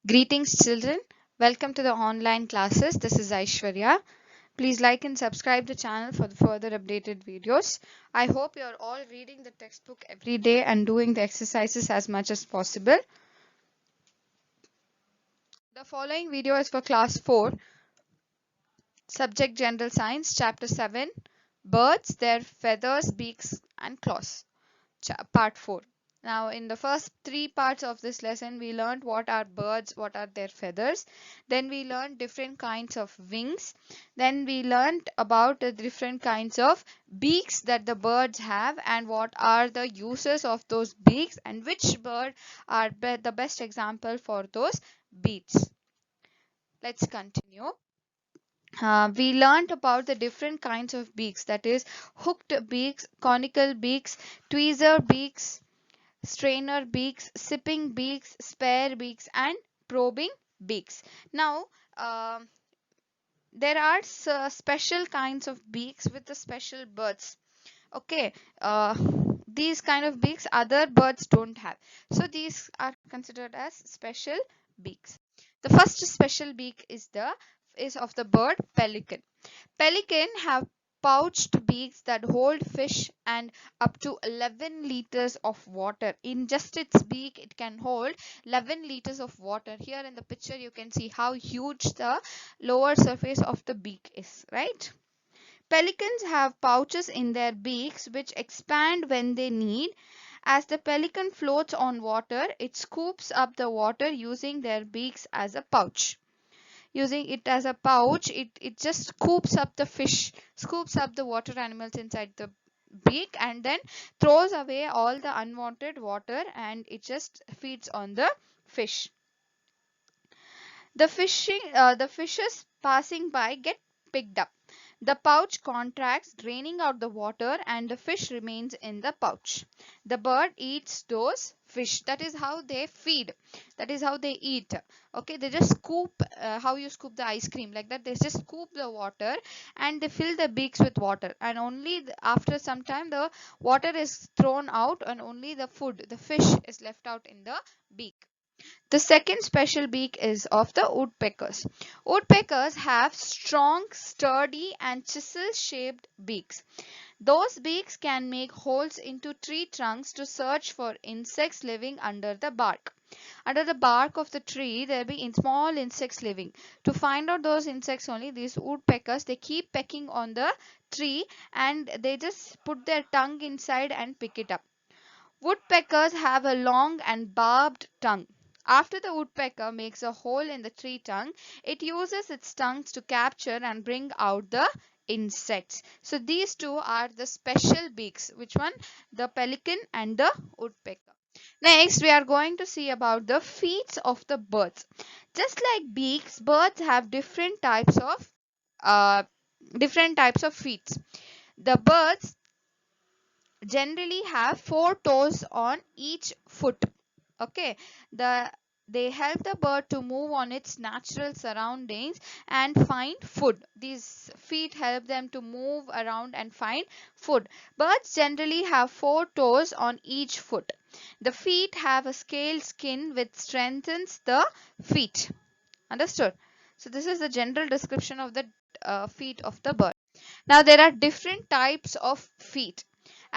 Greetings, children. Welcome to the online classes. This is Aishwarya. Please like and subscribe the channel for the further updated videos. I hope you are all reading the textbook every day and doing the exercises as much as possible. The following video is for class 4, subject General Science, chapter 7, Birds, Their Feathers, Beaks and Claws. Part 4. Now in the first 3 parts of this lesson we learned what are birds, what are their feathers, then we learned different kinds of wings, then we learned about the different kinds of beaks that the birds have and what are the uses of those beaks and which bird are the best example for those beaks. Let's continue. We learned about the different kinds of beaks, that is hooked beaks, conical beaks, tweezer beaks, strainer beaks, sipping beaks, spare beaks and probing beaks. Now there are special kinds of beaks with the special birds. Okay, these kind of beaks other birds don't have, so these are considered as special beaks. The first special beak is of the bird pelican. Pelican have pouched beaks that hold fish and up to 11 liters of water. In just its beak, it can hold 11 liters of water. Here in the picture, you can see how huge the lower surface of the beak is, right? Pelicans have pouches in their beaks which expand when they need. As the pelican floats on water, it scoops up the water using their beaks as a pouch. Using it as a pouch, it just scoops up the fish, scoops up the water animals inside the beak and then throws away all the unwanted water and it just feeds on the fish. The fishes passing by get picked up. The pouch contracts, draining out the water, and the fish remains in the pouch. The bird eats those fish. That is how they feed. That is how they eat. Okay, they just scoop, how you scoop the ice cream, like that. They just scoop the water and they fill the beaks with water. And only after some time, the water is thrown out and only the food, the fish, is left out in the beak. The second special beak is of the woodpeckers. Woodpeckers have strong, sturdy and chisel-shaped beaks. Those beaks can make holes into tree trunks to search for insects living under the bark. Under the bark of the tree, there will be small insects living. To find out those insects only, these woodpeckers, they keep pecking on the tree and they just put their tongue inside and pick it up. Woodpeckers have a long and barbed tongue. After the woodpecker makes a hole in the tree tongue, it uses its tongues to capture and bring out the insects. So these two are the special beaks. Which one? The pelican and the woodpecker. Next, we are going to see about the feet of the birds. Just like beaks, birds have uh, different types of feet. The birds generally have 4 toes on each foot. Okay, they help the bird to move on its natural surroundings and find food. These feet help them to move around and find food. Birds generally have 4 toes on each foot. The feet have a scaled skin which strengthens the feet. Understood? So this is the general description of the feet of the bird. Now there are different types of feet.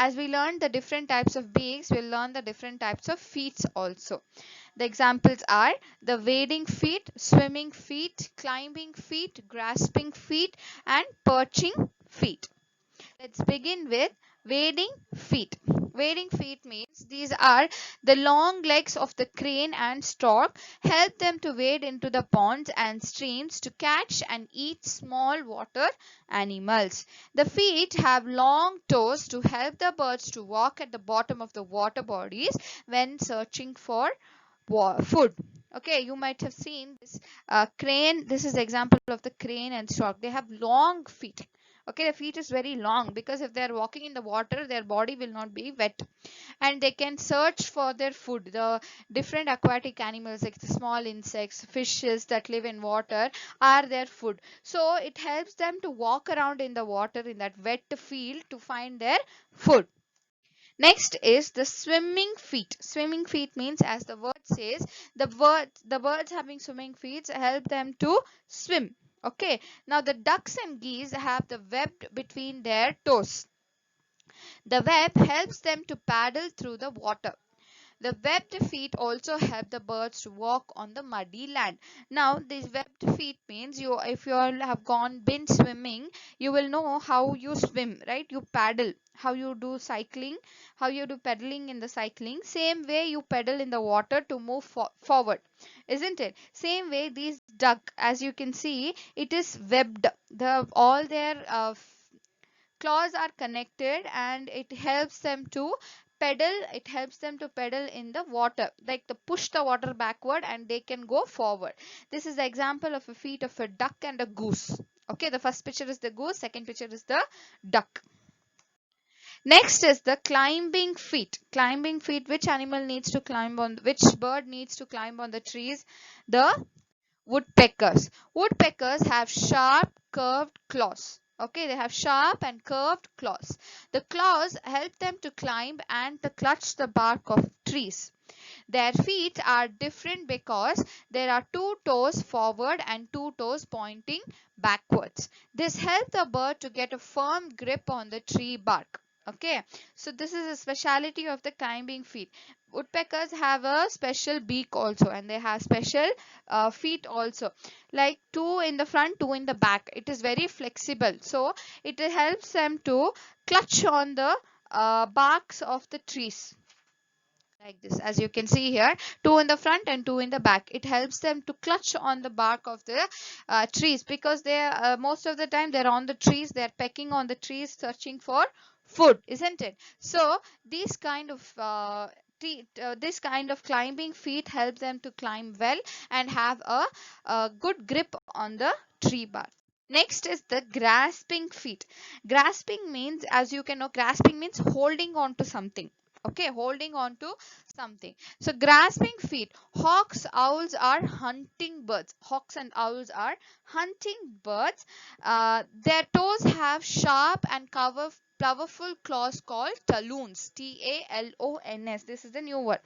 As we learned the different types of beaks, we'll learn the different types of feet also. The examples are the wading feet, swimming feet, climbing feet, grasping feet, and perching feet. Let's begin with wading feet. Wading feet means these are the long legs of the crane and stork, help them to wade into the ponds and streams to catch and eat small water animals. The feet have long toes to help the birds to walk at the bottom of the water bodies when searching for food. Okay, you might have seen this crane. This is example of the crane and stork. They have long feet. Okay, the feet is very long because if they are walking in the water, their body will not be wet, and they can search for their food. The different aquatic animals like the small insects, fishes that live in water are their food. So it helps them to walk around in the water in that wet field to find their food. Next is the swimming feet. Swimming feet means, as the word says, the birds having swimming feet help them to swim. Okay. Now the ducks and geese have the web between their toes. The web helps them to paddle through the water. The webbed feet also help the birds to walk on the muddy land. Now, these webbed feet means, you, if you all have been swimming, you will know how you swim, right? You paddle, how you do cycling, how you do pedaling in the cycling. Same way you pedal in the water to move forward, isn't it? Same way these duck, as you can see, it is webbed. All their claws are connected, and it helps them to pedal in the water, like to push the water backward, and they can go forward. This is the example of a feet of a duck and a goose. Okay, the first picture is the goose, second picture is the duck. Next is the climbing feet. Climbing feet, which animal needs to climb on, which bird needs to climb on the trees? The woodpeckers. Woodpeckers have sharp curved claws. Okay, they have sharp and curved claws. The claws help them to climb and to clutch the bark of trees. Their feet are different because there are two toes forward and two toes pointing backwards. This helps the bird to get a firm grip on the tree bark. Okay, so this is a speciality of the climbing feet. Woodpeckers have a special beak also, and they have special feet also, like two in the front, two in the back. It is very flexible, so it helps them to clutch on the barks of the trees, like this, as you can see here, two in the front and two in the back. It helps them to clutch on the bark of the trees, because they most of the time they're on the trees, they're pecking on the trees searching for food, isn't it? So these kind of this kind of climbing feet helps them to climb well and have a good grip on the tree bark. Next is the grasping feet. Grasping means, as you can know, grasping means holding on to something. Okay, holding on to something. So grasping feet. Hawks and owls are hunting birds. Their toes have sharp and powerful claws called talons. Talons. This is the new word.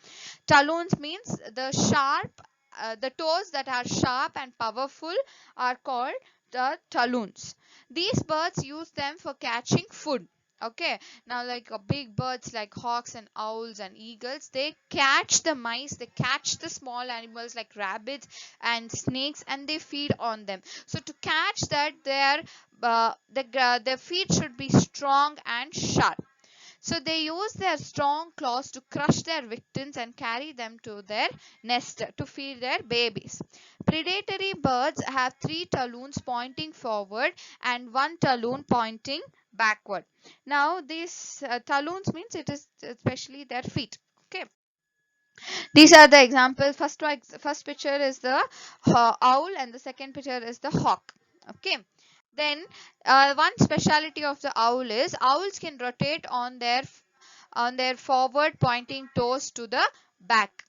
Talons means the toes that are sharp and powerful are called the talons. These birds use them for catching food. Okay, now like big birds like hawks and owls and eagles, they catch the mice, they catch the small animals like rabbits and snakes, and they feed on them. So to catch that, their feet should be strong and sharp. So they use their strong claws to crush their victims and carry them to their nest to feed their babies. Predatory birds have three talons pointing forward and one talon pointing backward. Now these talons means it is especially their feet. Okay. These are the examples. First picture is the owl, and the second picture is the hawk. Okay. Then one speciality of the owl is owls can rotate on their forward pointing toes to the back.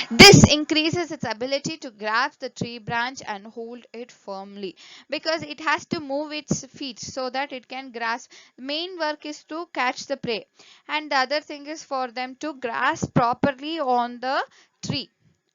This increases its ability to grasp the tree branch and hold it firmly, because it has to move its feet so that it can grasp. The main work is to catch the prey, and the other thing is for them to grasp properly on the tree.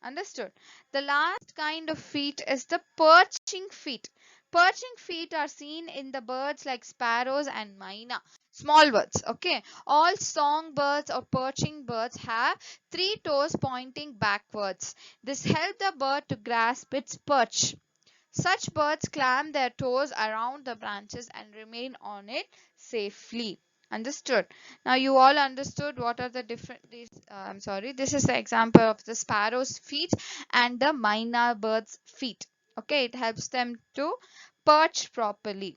Understood? The last kind of feet is the perching feet. Perching feet are seen in the birds like sparrows and myna, small birds. Okay, all songbirds or perching birds have three toes pointing backwards. This helps the bird to grasp its perch. Such birds clamp their toes around the branches and remain on it safely. Understood? Now you all understood what are the different I'm sorry, this is the example of the sparrow's feet and the myna bird's feet. Okay, it helps them to perch properly.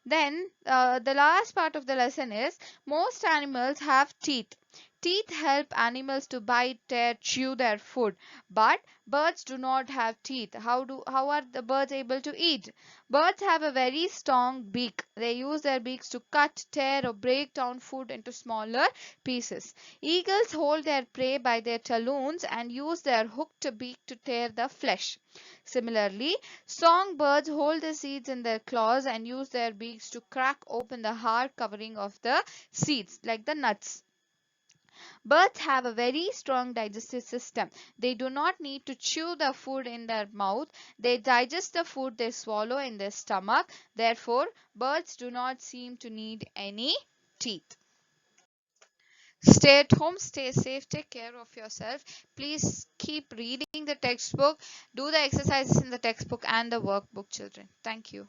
Then the last part of the lesson is most animals have teeth. Teeth help animals to bite, tear, chew their food. But birds do not have teeth. How are the birds able to eat? Birds have a very strong beak. They use their beaks to cut, tear, or break down food into smaller pieces. Eagles hold their prey by their talons and use their hooked beak to tear the flesh. Similarly, songbirds hold the seeds in their claws and use their beaks to crack open the hard covering of the seeds, like the nuts. Birds have a very strong digestive system. They do not need to chew the food in their mouth. They digest the food they swallow in their stomach. Therefore, birds do not seem to need any teeth. Stay at home, stay safe, take care of yourself. Please keep reading the textbook, do the exercises in the textbook and the workbook, children. Thank you.